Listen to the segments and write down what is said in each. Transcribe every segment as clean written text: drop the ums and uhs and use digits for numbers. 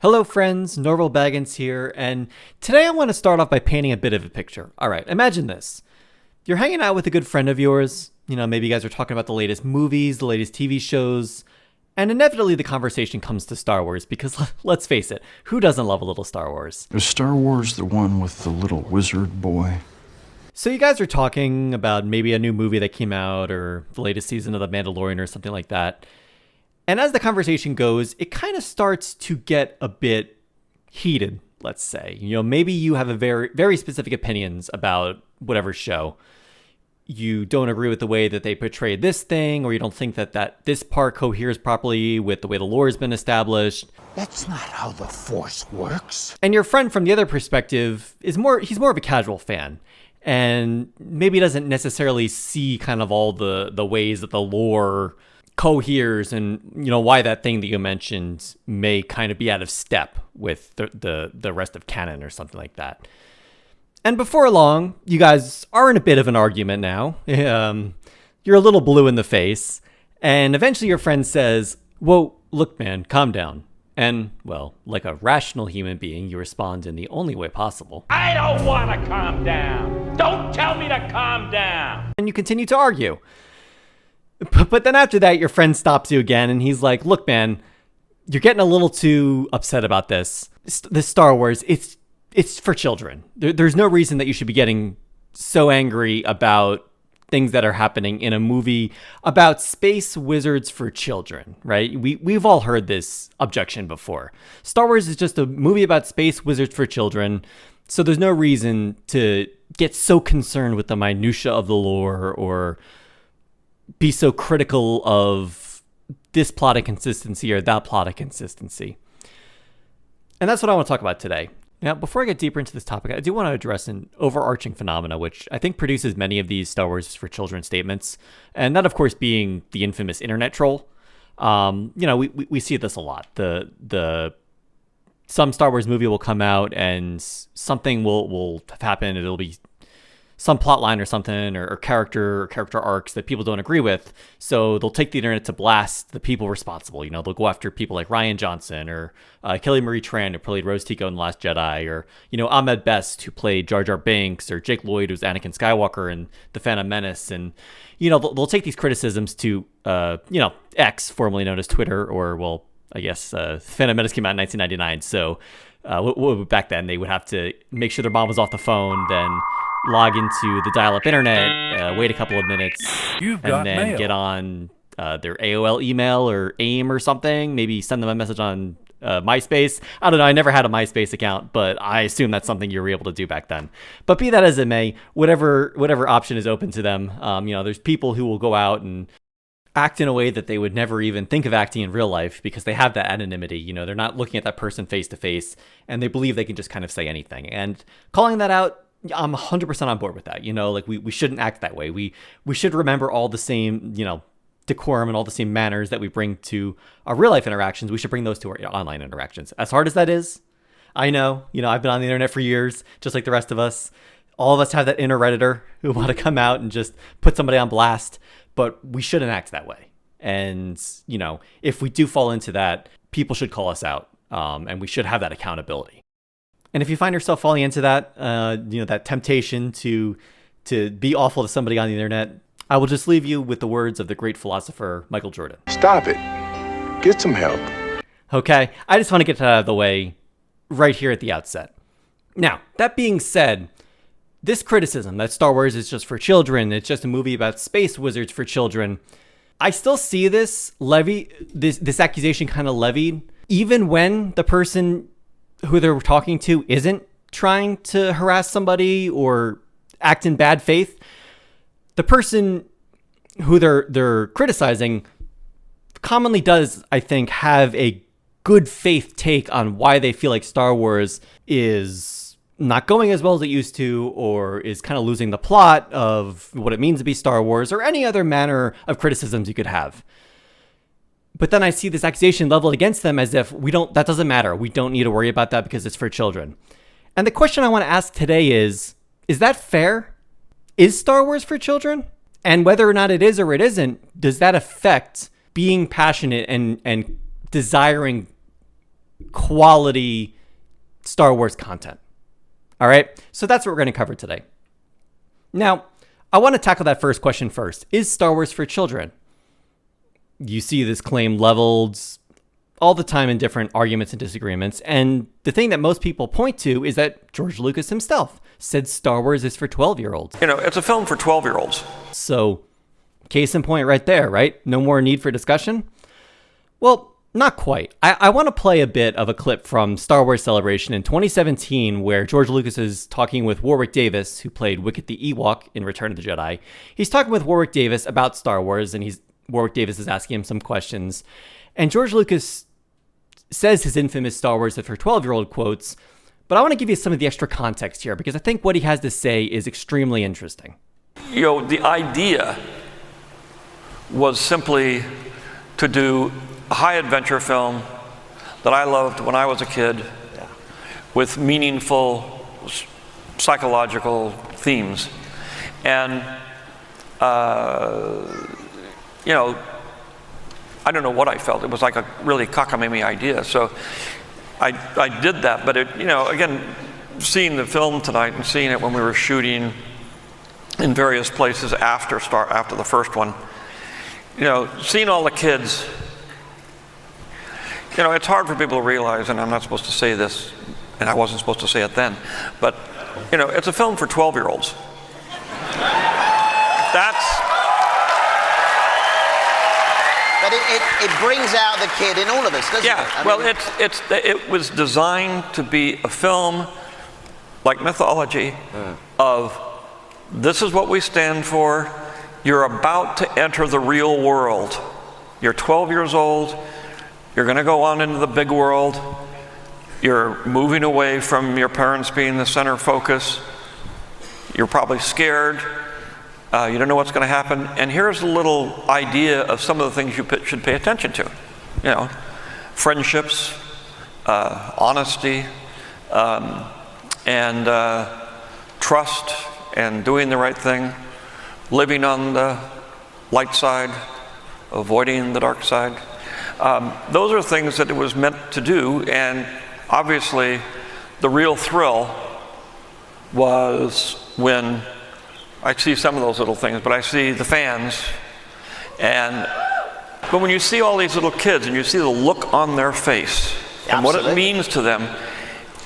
Hello friends, Norville Baggins here, and today I want to start off by painting a bit of a picture. Alright, imagine this. You're hanging out with a good friend of yours, maybe you guys are talking about the latest movies, the latest TV shows, and inevitably the conversation comes to Star Wars because let's face it, who doesn't love a little Star Wars? Is Star Wars the one with the little wizard boy? So you guys are talking about maybe a new movie that came out or the latest season of The Mandalorian or something like that. And as the conversation goes, it kind of starts to get a bit heated, let's say. Maybe you have a very, very specific opinions about whatever show. You don't agree with the way that they portrayed this thing, or you don't think that this part coheres properly with the way the lore has been established. That's not how the Force works. And your friend from the other perspective he's more of a casual fan. And maybe doesn't necessarily see kind of all the ways that the lore coheres and why that thing that you mentioned may kind of be out of step with the rest of canon or something like that. And before long, you guys are in a bit of an argument now. You're a little blue in the face, and eventually your friend says, "Whoa, look man, calm down." And, well, like a rational human being, you respond in the only way possible. I don't want to calm down. Don't tell me to calm down. And you continue to argue. But then after that, your friend stops you again, and he's like, "Look, man, you're getting a little too upset about this. This Star Wars, it's for children. There's no reason that you should be getting so angry about things that are happening in a movie about space wizards for children," right? We've all heard this objection before. Star Wars is just a movie about space wizards for children, so there's no reason to get so concerned with the minutia of the lore or be so critical of this plot inconsistency or that plot inconsistency. And that's what I want to talk about today. Now, before I get deeper into this topic, I do want to address an overarching phenomena, which I think produces many of these Star Wars for children statements. And that, of course, being the infamous internet troll. We see this a lot. Some Star Wars movie will come out and something will have happened. It'll be some plot line or something or character arcs that people don't agree with. So they'll take the internet to blast the people responsible. They'll go after people like Rian Johnson or Kelly Marie Tran, who played Rose Tico in The Last Jedi, or, Ahmed Best, who played Jar Jar Binks, or Jake Lloyd, who's Anakin Skywalker in The Phantom Menace. And, they'll take these criticisms to, X, formerly known as Twitter, or, well, I guess Phantom Menace came out in 1999. So back then they would have to make sure their mom was off the phone, then log into the dial-up internet, wait a couple of minutes, and then get on their AOL email or AIM or something, maybe send them a message on MySpace. I don't know, I never had a MySpace account, but I assume that's something you were able to do back then. But be that as it may, whatever option is open to them, there's people who will go out and act in a way that they would never even think of acting in real life because they have that anonymity. They're not looking at that person face to face, and they believe they can just kind of say anything. And calling that out, I'm 100% on board with that. We shouldn't act that way. We should remember all the same, decorum and all the same manners that we bring to our real life interactions. We should bring those to our online interactions. As hard as that is, I know, I've been on the internet for years, just like the rest of us. All of us have that inner Redditor who want to come out and just put somebody on blast, but we shouldn't act that way. And, if we do fall into that, people should call us out, and we should have that accountability. And if you find yourself falling into that, that temptation to be awful to somebody on the internet, I will just leave you with the words of the great philosopher Michael Jordan. Stop it. Get some help. Okay, I just want to get that out of the way right here at the outset. Now, that being said, this criticism that Star Wars is just for children, it's just a movie about space wizards for children, I still see this accusation kind of levied, even when the person who they're talking to isn't trying to harass somebody or act in bad faith. The person who they're criticizing commonly does, I think, have a good faith take on why they feel like Star Wars is not going as well as it used to, or is kind of losing the plot of what it means to be Star Wars, or any other manner of criticisms you could have. But then I see this accusation leveled against them as if that doesn't matter. We don't need to worry about that because it's for children. And the question I want to ask today is that fair? Is Star Wars for children? And whether or not it is or it isn't, does that affect being passionate and desiring quality Star Wars content. All right, so that's what we're going to cover today. Now, I want to tackle that first question first. Is Star Wars for children? You see this claim leveled all the time in different arguments and disagreements, and the thing that most people point to is that George Lucas himself said Star Wars is for 12-year-olds. It's a film for 12-year-olds. So, case in point right there, right? No more need for discussion? Well, not quite. I want to play a bit of a clip from Star Wars Celebration in 2017 where George Lucas is talking with Warwick Davis, who played Wicket the Ewok in Return of the Jedi. He's talking with Warwick Davis about Star Wars, and Warwick Davis is asking him some questions. And George Lucas says his infamous Star Wars is for 12-year-old quotes, but I want to give you some of the extra context here because I think what he has to say is extremely interesting. The idea was simply to do a high adventure film that I loved when I was a kid with meaningful psychological themes. And, I don't know what I felt. It was like a really cockamamie idea. So I did that. But again, seeing the film tonight and seeing it when we were shooting in various places after the first one, seeing all the kids, it's hard for people to realize, and I'm not supposed to say this, and I wasn't supposed to say it then, but, it's a film for 12-year-olds. But it brings out the kid in all of us, doesn't it? It was designed to be a film like mythology of this is what we stand for. You're about to enter the real world. You're 12 years old. You're going to go on into the big world. You're moving away from your parents being the center focus. You're probably scared. You don't know what's going to happen. And here's a little idea of some of the things you should pay attention to. Friendships, honesty, and trust, and doing the right thing, living on the light side, avoiding the dark side. Those are things that it was meant to do, and obviously the real thrill was when I see some of those little things, but I see the fans, but when you see all these little kids and you see the look on their face and what it means to them,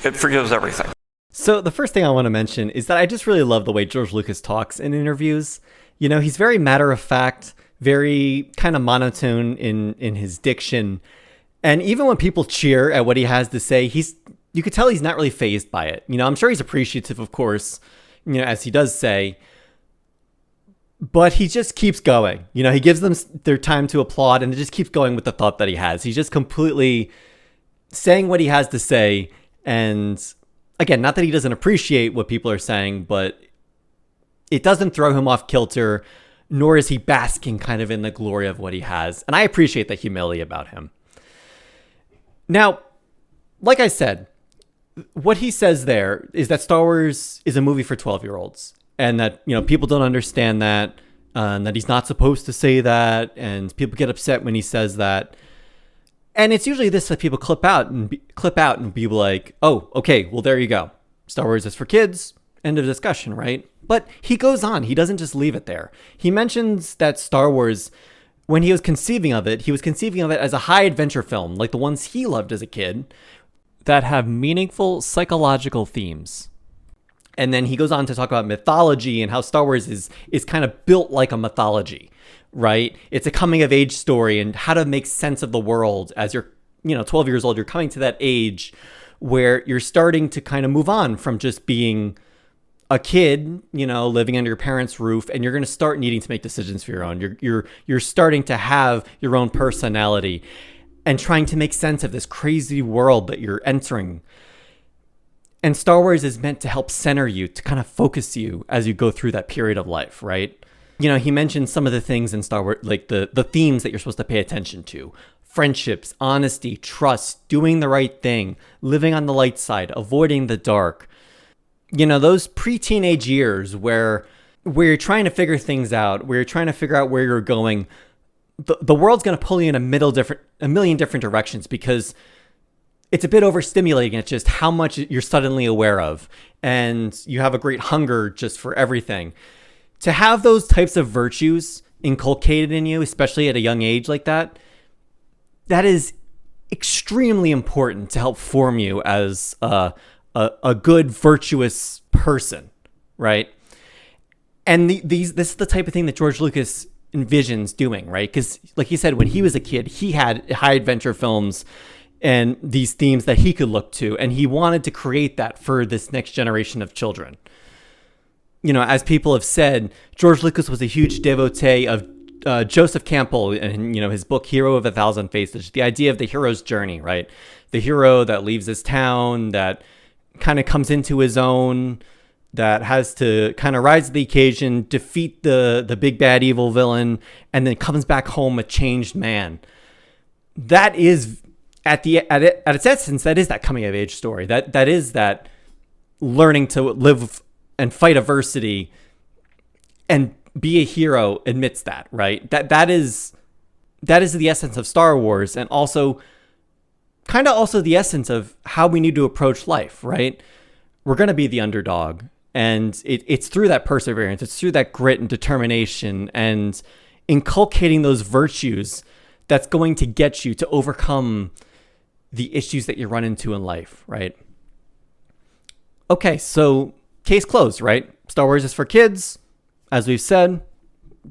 it forgives everything. So the first thing I want to mention is that I just really love the way George Lucas talks in interviews. He's very matter of fact, very kind of monotone in his diction. And even when people cheer at what he has to say, you could tell he's not really fazed by it. I'm sure he's appreciative, of course, as he does say, but he just keeps going. He gives them their time to applaud, and it just keeps going with the thought that he has. He's just completely saying what he has to say. And again, not that he doesn't appreciate what people are saying, but it doesn't throw him off kilter, nor is he basking kind of in the glory of what he has. And I appreciate the humility about him. Now, like I said, what he says there is that Star Wars is a movie for 12-year-olds, and that, people don't understand that, and that he's not supposed to say that, and people get upset when he says that. And it's usually this that people clip out and be like, oh, okay, well, there you go. Star Wars is for kids. End of discussion, right? But he goes on. He doesn't just leave it there. He mentions that Star Wars, when he was conceiving of it as a high adventure film, like the ones he loved as a kid, that have meaningful psychological themes. And then he goes on to talk about mythology and how Star Wars is kind of built like a mythology, right? It's a coming of age story and how to make sense of the world as you're, 12 years old. You're coming to that age where you're starting to kind of move on from just being a kid, living under your parents' roof, and you're going to start needing to make decisions for your own. You're starting to have your own personality and trying to make sense of this crazy world that you're entering. And Star Wars is meant to help center you, to kind of focus you as you go through that period of life, right? He mentioned some of the things in Star Wars, like the themes that you're supposed to pay attention to. Friendships, honesty, trust, doing the right thing, living on the light side, avoiding the dark. Those pre-teenage years where you're trying to figure things out, where you're trying to figure out where you're going, the world's going to pull you in a million different directions because it's a bit overstimulating. It's just how much you're suddenly aware of, and you have a great hunger just for everything. To have those types of virtues inculcated in you, especially at a young age like that, that is extremely important to help form you as a good, virtuous person, right? And this is the type of thing that George Lucas envisions doing, right? Because like he said, when he was a kid, he had high adventure films and these themes that he could look to, and he wanted to create that for this next generation of children. You know, as people have said, George Lucas was a huge devotee of Joseph Campbell and, you know, his book Hero of a Thousand Faces, the idea of the hero's journey, right? The hero that leaves his town, that kind of comes into his own, that has to kind of rise to the occasion, defeat the big bad evil villain, and then comes back home a changed man. That is at its essence, that is that coming of age story. That is that learning to live and fight adversity and be a hero amidst that, right? That is the essence of Star Wars, and also kind of also the essence of how we need to approach life, right? We're going to be the underdog, and it's through that perseverance, it's through that grit and determination and inculcating those virtues that's going to get you to overcome the issues that you run into in life, right? Okay, so case closed, right? Star Wars is for kids. As we've said,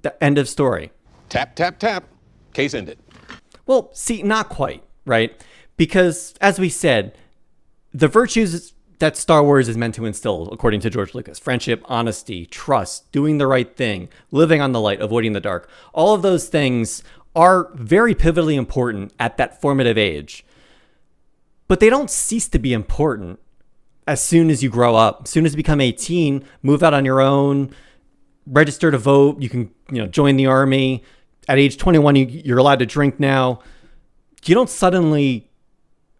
the end of story. Tap, tap, tap. Case ended. Well, see, not quite, right? Because as we said, the virtues that Star Wars is meant to instill, according to George Lucas, friendship, honesty, trust, doing the right thing, living on the light, avoiding the dark, all of those things are very pivotally important at that formative age. But they don't cease to be important as soon as you grow up. As soon as you become 18, move out on your own, register to vote, you can, you know, join the army. At age 21, you're allowed to drink now. You don't suddenly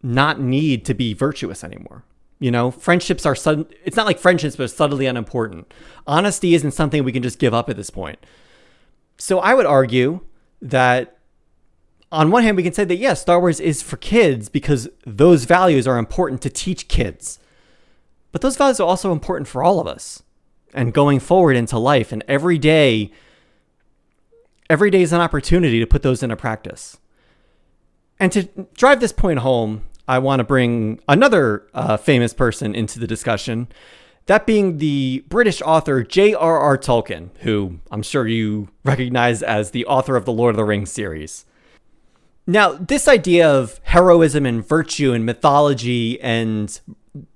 not need to be virtuous anymore. You know, friendships are sudden. It's not like friendships, but subtly unimportant. Honesty isn't something we can just give up at this point. So I would argue that on one hand, we can say that, yes, Star Wars is for kids because those values are important to teach kids. But those values are also important for all of us. And going forward into life, and every day is an opportunity to put those into practice. And to drive this point home, I want to bring another famous person into the discussion, that being the British author JRR Tolkien, who I'm sure you recognize as the author of the Lord of the Rings series. Now, this idea of heroism and virtue and mythology and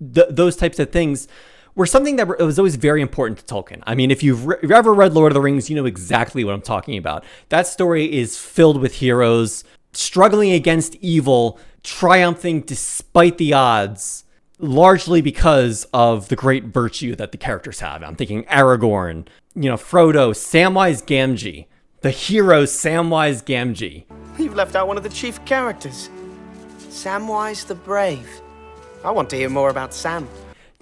those types of things were something that was always very important to Tolkien. I mean, if you've ever read Lord of the Rings, you know exactly what I'm talking about. That story is filled with heroes struggling against evil, triumphing despite the odds, largely because of the great virtue that the characters have. I'm thinking Aragorn, you know, Frodo, Samwise Gamgee, the hero Samwise Gamgee. You've left out one of the chief characters, Samwise the Brave. I want to hear more about Sam.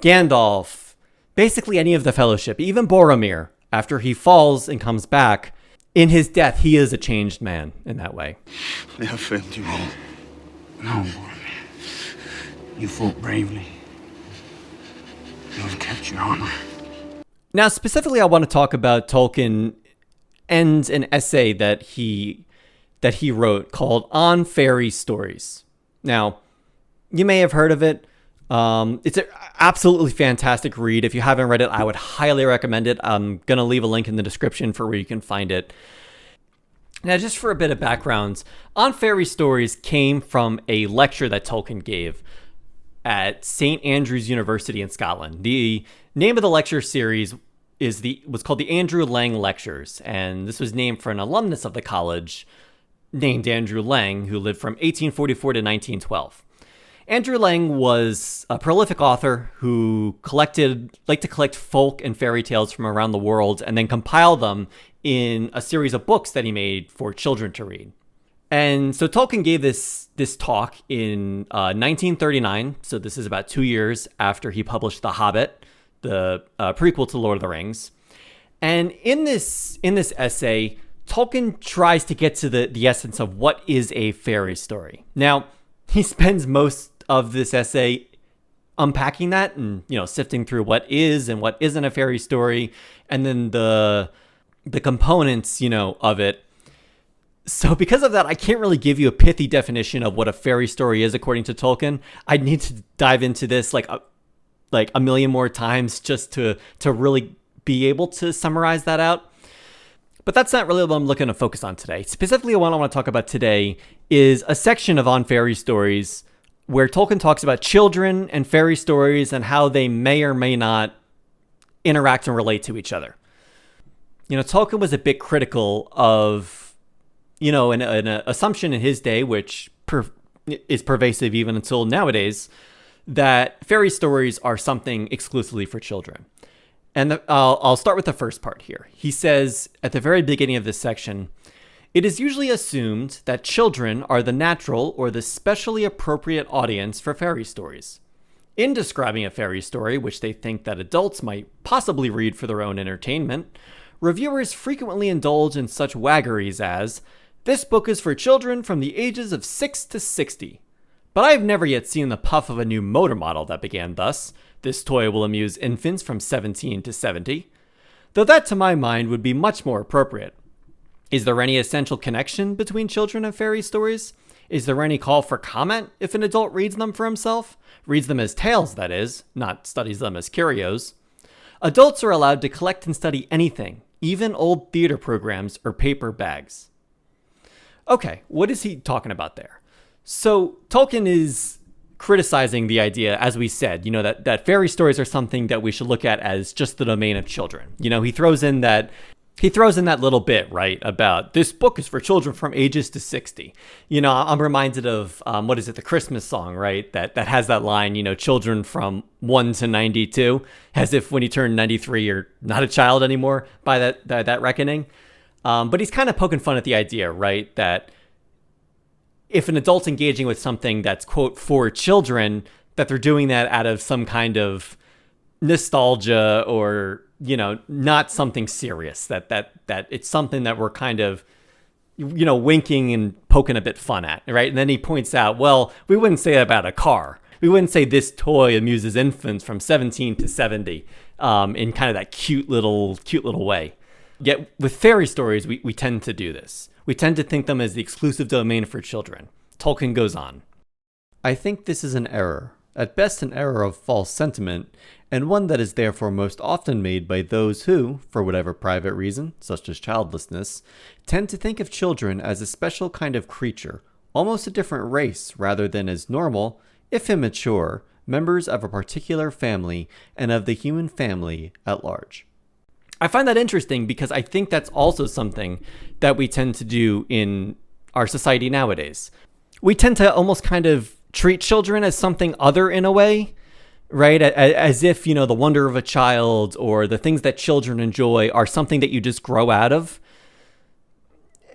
Gandalf, basically any of the Fellowship, even Boromir, after he falls and comes back, in his death, he is a changed man in that way. I have failed you all. No, Boromir. You fought bravely. You have kept your honor. Now, specifically, I want to talk about Tolkien and an essay that he wrote called On Fairy Stories. Now, you may have heard of it. It's an absolutely fantastic read. If you haven't read it, I would highly recommend it. I'm going to leave a link in the description for where you can find it. Now, just for a bit of background, On Fairy Stories came from a lecture that Tolkien gave at St. Andrews University in Scotland. The name of the lecture series was called the Andrew Lang Lectures, and this was named for an alumnus of the college named Andrew Lang, who lived from 1844 to 1912. Andrew Lang was a prolific author who liked to collect folk and fairy tales from around the world and then compile them in a series of books that he made for children to read. And so Tolkien gave this talk in 1939. So this is about 2 years after he published The Hobbit, the prequel to Lord of the Rings. And in this essay, Tolkien tries to get to the essence of what is a fairy story. Now, he spends most of this essay unpacking that and, sifting through what is and what isn't a fairy story, and then the components, of it. So because of that, I can't really give you a pithy definition of what a fairy story is according to Tolkien. I'd need to dive into this like a million more times just to really be able to summarize that out. But that's not really what I'm looking to focus on today. Specifically, what I want to talk about today is a section of On Fairy Stories where Tolkien talks about children and fairy stories and how they may or may not interact and relate to each other. Tolkien was a bit critical of, an assumption in his day, which is pervasive even until nowadays, that fairy stories are something exclusively for children. And I'll start with the first part here. He says at the very beginning of this section, "It is usually assumed that children are the natural or the specially appropriate audience for fairy stories. In describing a fairy story, which they think that adults might possibly read for their own entertainment, reviewers frequently indulge in such waggeries as, 'This book is for children from the ages of 6 to 60. But I have never yet seen the puff of a new motor model that began thus. This toy will amuse infants from 17 to 70. Though that, to my mind, would be much more appropriate. Is there any essential connection between children and fairy stories? Is there any call for comment if an adult reads them for himself? Reads them as tales, that is, not studies them as curios. Adults are allowed to collect and study anything, even old theater programs or paper bags.'" Okay, what is he talking about there? So Tolkien is criticizing the idea, as we said, that fairy stories are something that we should look at as just the domain of children. He throws in that little bit, right, about this book is for children from ages to 60. I'm reminded of, the Christmas song, right, that has that line, children from 1 to 92, as if when you turn 93, you're not a child anymore by that reckoning. But he's kind of poking fun at the idea, right, that if an adult's engaging with something that's, quote, for children, that they're doing that out of some kind of nostalgia or, not something serious, that it's something that we're kind of, winking and poking a bit fun at, right? And then he points out, well, we wouldn't say that about a car. We wouldn't say this toy amuses infants from 17 to 70 in kind of that cute little way. Yet with fairy stories, we tend to do this. We tend to think them as the exclusive domain for children. Tolkien goes on. "I think this is an error, at best an error of false sentiment, and one that is therefore most often made by those who, for whatever private reason, such as childlessness, tend to think of children as a special kind of creature, almost a different race, rather than as normal, if immature, members of a particular family and of the human family at large." I find that interesting because I think that's also something that we tend to do in our society nowadays. We tend to almost kind of treat children as something other in a way, right? As if, the wonder of a child or the things that children enjoy are something that you just grow out of.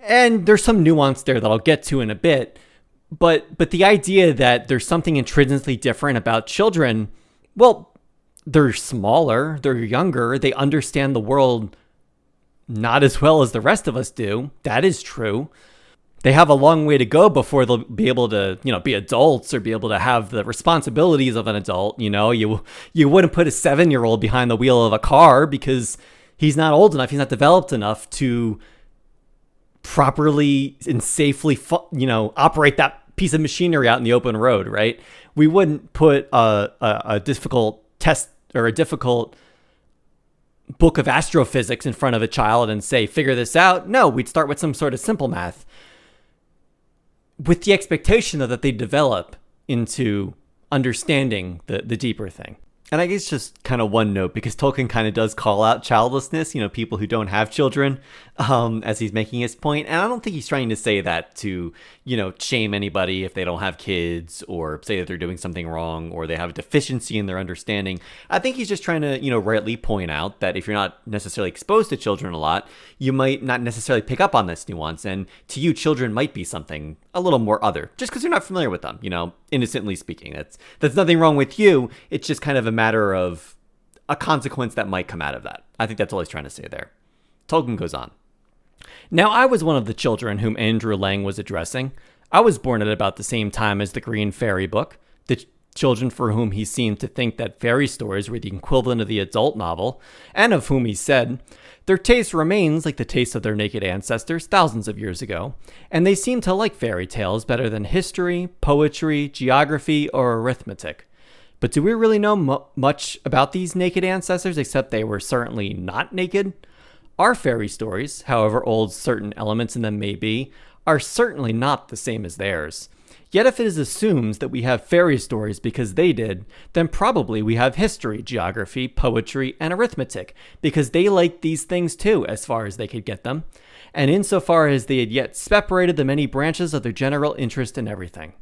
And there's some nuance there that I'll get to in a bit. But the idea that there's something intrinsically different about children, well, they're smaller, they're younger, they understand the world not as well as the rest of us do. That is true. They have a long way to go before they'll be able to, be adults or be able to have the responsibilities of an adult. You wouldn't put a 7-year-old behind the wheel of a car because he's not old enough, he's not developed enough to properly and safely, operate that piece of machinery out in the open road, right? We wouldn't put a difficult test or a difficult book of astrophysics in front of a child and say, figure this out. No, we'd start with some sort of simple math with the expectation that they develop into understanding the deeper thing. And I guess just kind of one note, because Tolkien kind of does call out childlessness, people who don't have children, as he's making his point. And I don't think he's trying to say that to, shame anybody if they don't have kids or say that they're doing something wrong or they have a deficiency in their understanding. I think he's just trying to, rightly point out that if you're not necessarily exposed to children a lot, you might not necessarily pick up on this nuance. And to you, children might be something a little more other, just because you're not familiar with them, innocently speaking. That's nothing wrong with you. It's just kind of a matter of a consequence that might come out of that. I think that's all he's trying to say there. Tolkien goes on. Now, I was one of the children whom Andrew Lang was addressing. I was born at about the same time as the Green Fairy book. the children for whom he seemed to think that fairy stories were the equivalent of the adult novel, and of whom he said, their taste remains like the taste of their naked ancestors thousands of years ago, and they seem to like fairy tales better than history, poetry, geography, or arithmetic. But do we really know much about these naked ancestors except they were certainly not naked? Our fairy stories, however old certain elements in them may be, are certainly not the same as theirs. Yet if it is assumed that we have fairy stories because they did, then probably we have history, geography, poetry, and arithmetic, because they liked these things too, as far as they could get them, and insofar as they had yet separated the many branches of their general interest in everything.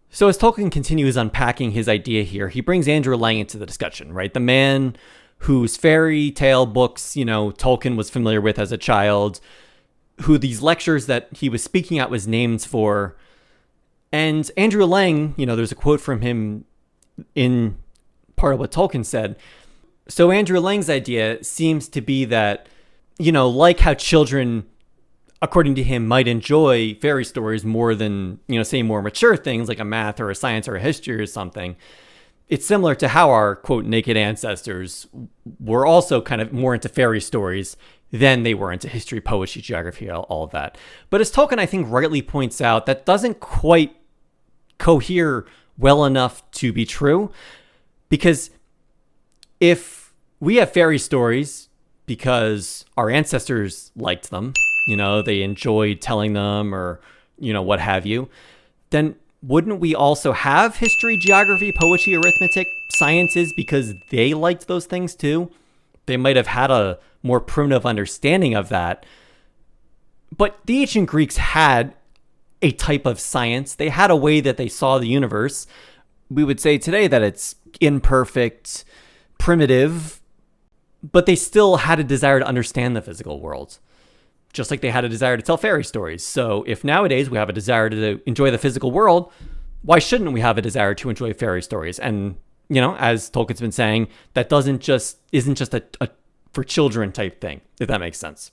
So as Tolkien continues unpacking his idea here, he brings Andrew Lang into the discussion, right? The man whose fairy tale books, Tolkien was familiar with as a child, who these lectures that he was speaking out was named for. And Andrew Lang, there's a quote from him in part of what Tolkien said. So Andrew Lang's idea seems to be that, like how children, according to him, might enjoy fairy stories more than, say more mature things like a math or a science or a history or something. It's similar to how our, quote, naked ancestors were also kind of more into fairy stories than they were into history, poetry, geography, all of that. But as Tolkien, I think, rightly points out, that doesn't quite cohere well enough to be true. Because if we have fairy stories because our ancestors liked them, they enjoyed telling them or, what have you, then wouldn't we also have history, geography, poetry, arithmetic, sciences because they liked those things too? They might have had a more primitive understanding of that. But the ancient Greeks had a type of science. They had a way that they saw the universe. We would say today that it's imperfect, primitive, but they still had a desire to understand the physical world, just like they had a desire to tell fairy stories. So if nowadays we have a desire to enjoy the physical world, why shouldn't we have a desire to enjoy fairy stories? And, as Tolkien's been saying, that isn't just a for children type thing, if that makes sense.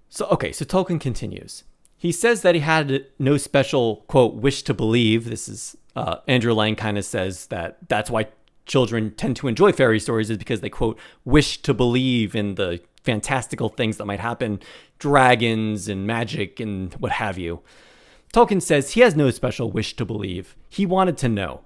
So Tolkien continues. He says that he had no special, quote, wish to believe. This is, Andrew Lang kind of says that's why children tend to enjoy fairy stories, is because they, quote, wish to believe in the fantastical things that might happen, dragons and magic and what have you. Tolkien says he has no special wish to believe. He wanted to know.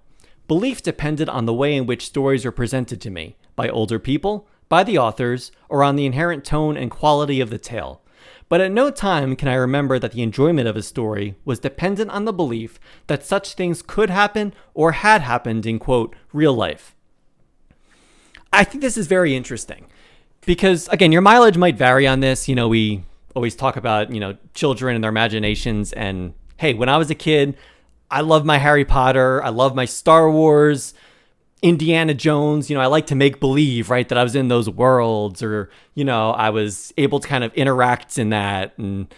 Belief depended on the way in which stories were presented to me, by older people, by the authors, or on the inherent tone and quality of the tale. But at no time can I remember that the enjoyment of a story was dependent on the belief that such things could happen or had happened in, quote, real life. I think this is very interesting because, again, your mileage might vary on this. We always talk about, children and their imaginations. And hey, when I was a kid, I loved my Harry Potter. I loved my Star Wars, Indiana Jones. I like to make believe, right, that I was in those worlds, or, I was able to kind of interact in that. And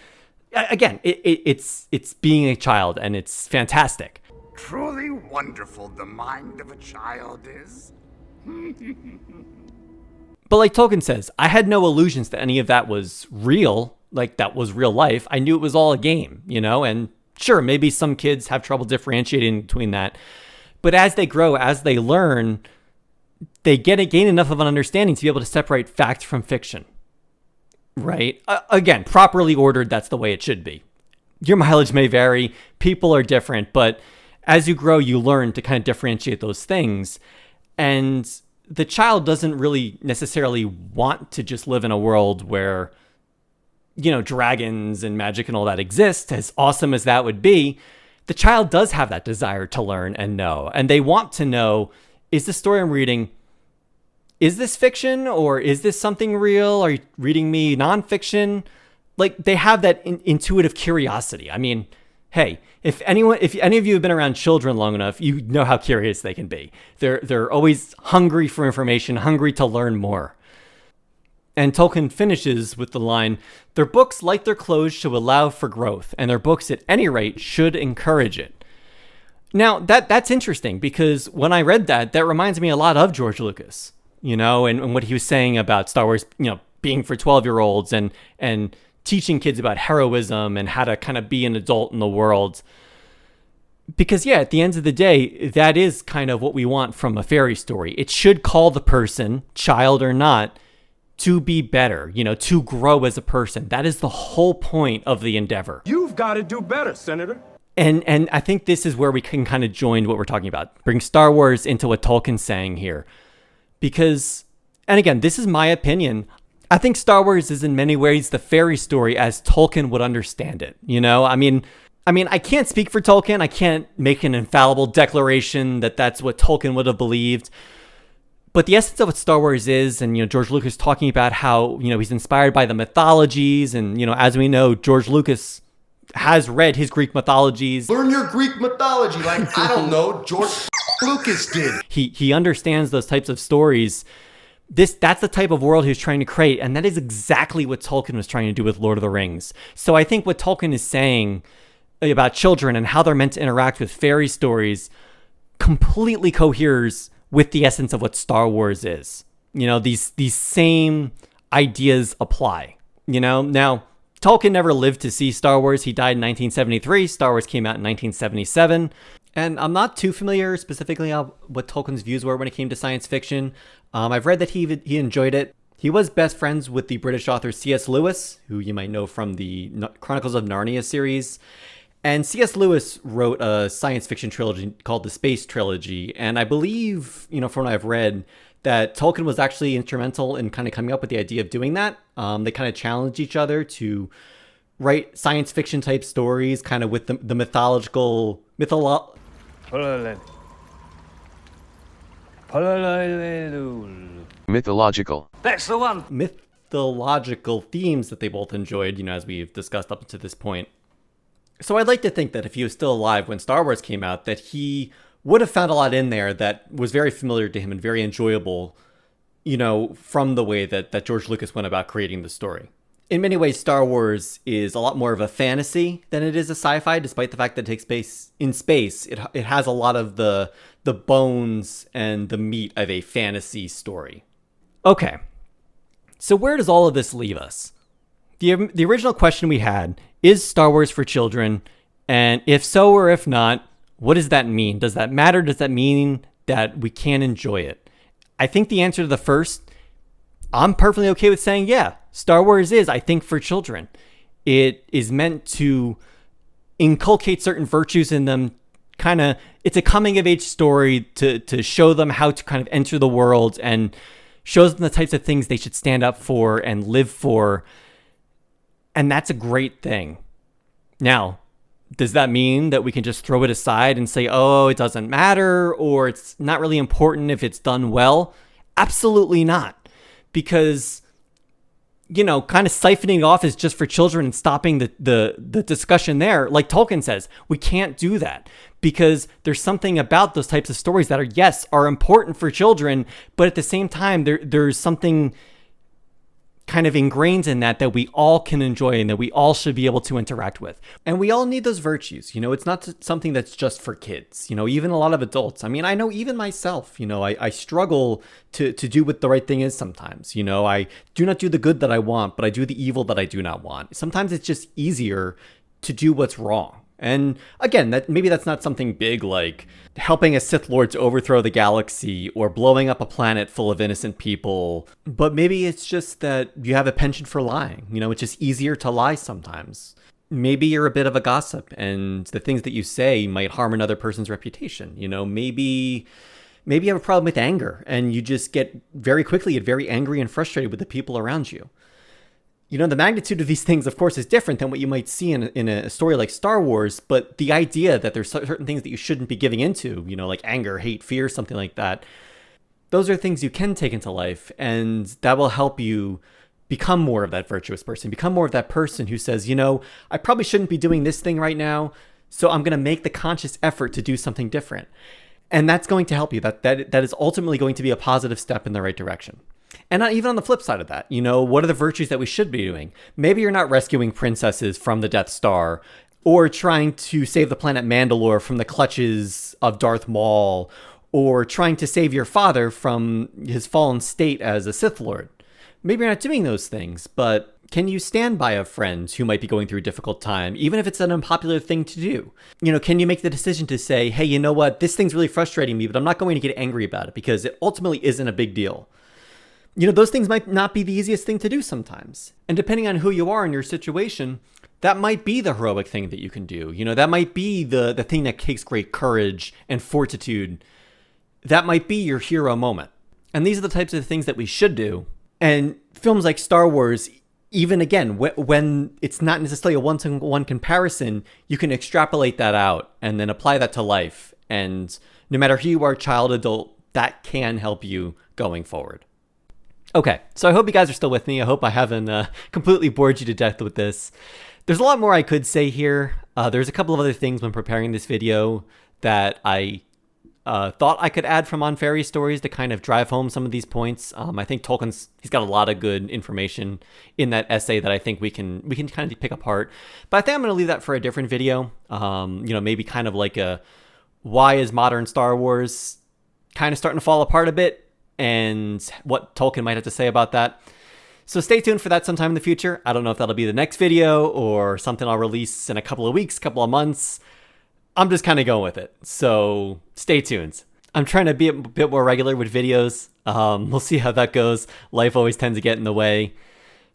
again, it's being a child, and it's fantastic. Truly wonderful the mind of a child is. But like Tolkien says, I had no illusions that any of that was real, like that was real life. I knew it was all a game, and sure, maybe some kids have trouble differentiating between that. But as they grow, as they learn, they gain enough of an understanding to be able to separate fact from fiction, right? Again, properly ordered, that's the way it should be. Your mileage may vary. People are different. But as you grow, you learn to kind of differentiate those things. And the child doesn't really necessarily want to just live in a world where, dragons and magic and all that exist, as awesome as that would be. The child does have that desire to learn and know, and they want to know, is the story I'm reading, is this fiction or is this something real? Are you reading me nonfiction? Like, they have that intuitive curiosity. I mean, hey, if any of you have been around children long enough, you know how curious they can be. They're always hungry for information, hungry to learn more. And Tolkien finishes with the line, their books, like their clothes, should allow for growth, and their books, at any rate, should encourage it. Now, that's interesting, because when I read that reminds me a lot of George Lucas, and what he was saying about Star Wars, being for 12-year-olds and teaching kids about heroism and how to kind of be an adult in the world. Because, yeah, at the end of the day, that is kind of what we want from a fairy story. It should call the person, child or not, to be better, to grow as a person. That is the whole point of the endeavor. You've got to do better, Senator. And I think this is where we can kind of join what we're talking about. Bring Star Wars into what Tolkien's saying here. Because, and again, this is my opinion. I think Star Wars is in many ways the fairy story as Tolkien would understand it. I mean, I can't speak for Tolkien. I can't make an infallible declaration that that's what Tolkien would have believed. But the essence of what Star Wars is, and, George Lucas talking about how, he's inspired by the mythologies. And, as we know, George Lucas has read his Greek mythologies. Learn your Greek mythology like, I don't know, George Lucas did. He understands those types of stories. That's the type of world he was trying to create. And that is exactly what Tolkien was trying to do with Lord of the Rings. So I think what Tolkien is saying about children and how they're meant to interact with fairy stories completely coheres with the essence of what Star Wars is. These same ideas apply. Now Tolkien never lived to see Star Wars. He died in 1973. Star Wars came out in 1977. And I'm not too familiar specifically on what Tolkien's views were when it came to science fiction. I've read that he enjoyed it. He was best friends with the British author C.S. Lewis, who you might know from the Chronicles of Narnia series. And C.S. Lewis wrote a science fiction trilogy called the Space Trilogy. And I believe, from what I've read, that Tolkien was actually instrumental in kind of coming up with the idea of doing that. They kind of challenged each other to write science fiction type stories, kind of with the mythological. Mythological. That's the one. Mythological themes that they both enjoyed, as we've discussed up to this point. So I'd like to think that if he was still alive when Star Wars came out, that he would have found a lot in there that was very familiar to him and very enjoyable, from the way that George Lucas went about creating the story. In many ways, Star Wars is a lot more of a fantasy than it is a sci-fi, despite the fact that it takes place in space. It has a lot of the bones and the meat of a fantasy story. Okay, so where does all of this leave us? The original question we had, is Star Wars for children? And if so or if not, what does that mean? Does that matter? Does that mean that we can enjoy it? I think the answer to the first, I'm perfectly okay with saying, yeah, Star Wars is, I think, for children. It is meant to inculcate certain virtues in them. It's a coming of age story to show them how to kind of enter the world and shows them the types of things they should stand up for and live for. And that's a great thing. Now, does that mean that we can just throw it aside and say, oh, it doesn't matter, or it's not really important if it's done well? Absolutely not. Because, kind of siphoning off is just for children and stopping the discussion there. Like Tolkien says, we can't do that because there's something about those types of stories that are important for children, but at the same time, there's something kind of ingrained in that we all can enjoy and that we all should be able to interact with. And we all need those virtues. It's not something that's just for kids. Even a lot of adults. I mean, I know even myself, I struggle to do what the right thing is sometimes. I do not do the good that I want, but I do the evil that I do not want. Sometimes it's just easier to do what's wrong. And again, maybe that's not something big like helping a Sith Lord to overthrow the galaxy or blowing up a planet full of innocent people. But maybe it's just that you have a penchant for lying. It's just easier to lie sometimes. Maybe you're a bit of a gossip and the things that you say might harm another person's reputation. Maybe you have a problem with anger and you just get very angry and frustrated with the people around you. The magnitude of these things, of course, is different than what you might see in a story like Star Wars, but the idea that there's certain things that you shouldn't be giving into, like anger, hate, fear, something like that, those are things you can take into life, and that will help you become more of that virtuous person, become more of that person who says, I probably shouldn't be doing this thing right now, so I'm going to make the conscious effort to do something different. And that's going to help you. That is ultimately going to be a positive step in the right direction. And not even on the flip side of that, what are the virtues that we should be doing? Maybe you're not rescuing princesses from the Death Star or trying to save the planet Mandalore from the clutches of Darth Maul or trying to save your father from his fallen state as a Sith Lord. Maybe you're not doing those things, but Can you stand by a friend who might be going through a difficult time, even if it's an unpopular thing to do? Can you make the decision to say, hey, you know what, this thing's really frustrating me, but I'm not going to get angry about it because it ultimately isn't a big deal. Those things might not be the easiest thing to do sometimes. And depending on who you are in your situation, that might be the heroic thing that you can do. That might be the thing that takes great courage and fortitude. That might be your hero moment. And these are the types of things that we should do. And films like Star Wars, even again, when it's not necessarily a one-to-one comparison, you can extrapolate that out and then apply that to life. And no matter who you are, child, adult, that can help you going forward. Okay, so I hope you guys are still with me. I hope I haven't completely bored you to death with this. There's a lot more I could say here. There's a couple of other things when preparing this video that I thought I could add from On Fairy Stories to kind of drive home some of these points. I think he's got a lot of good information in that essay that I think we can kind of pick apart. But I think I'm going to leave that for a different video. Maybe kind of like a why is modern Star Wars kind of starting to fall apart a bit, and what Tolkien might have to say about that. So stay tuned for that sometime in the future. I don't know if that'll be the next video or something I'll release in a couple of weeks, couple of months. I'm just kind of going with it. So stay tuned. I'm trying to be a bit more regular with videos. We'll see how that goes. Life always tends to get in the way.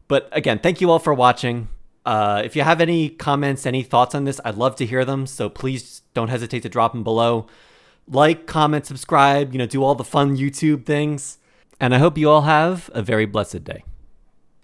But again, thank you all for watching. If you have any comments, any thoughts on this, I'd love to hear them. So please don't hesitate to drop them below. Like, comment, subscribe, do all the fun YouTube things. And I hope you all have a very blessed day.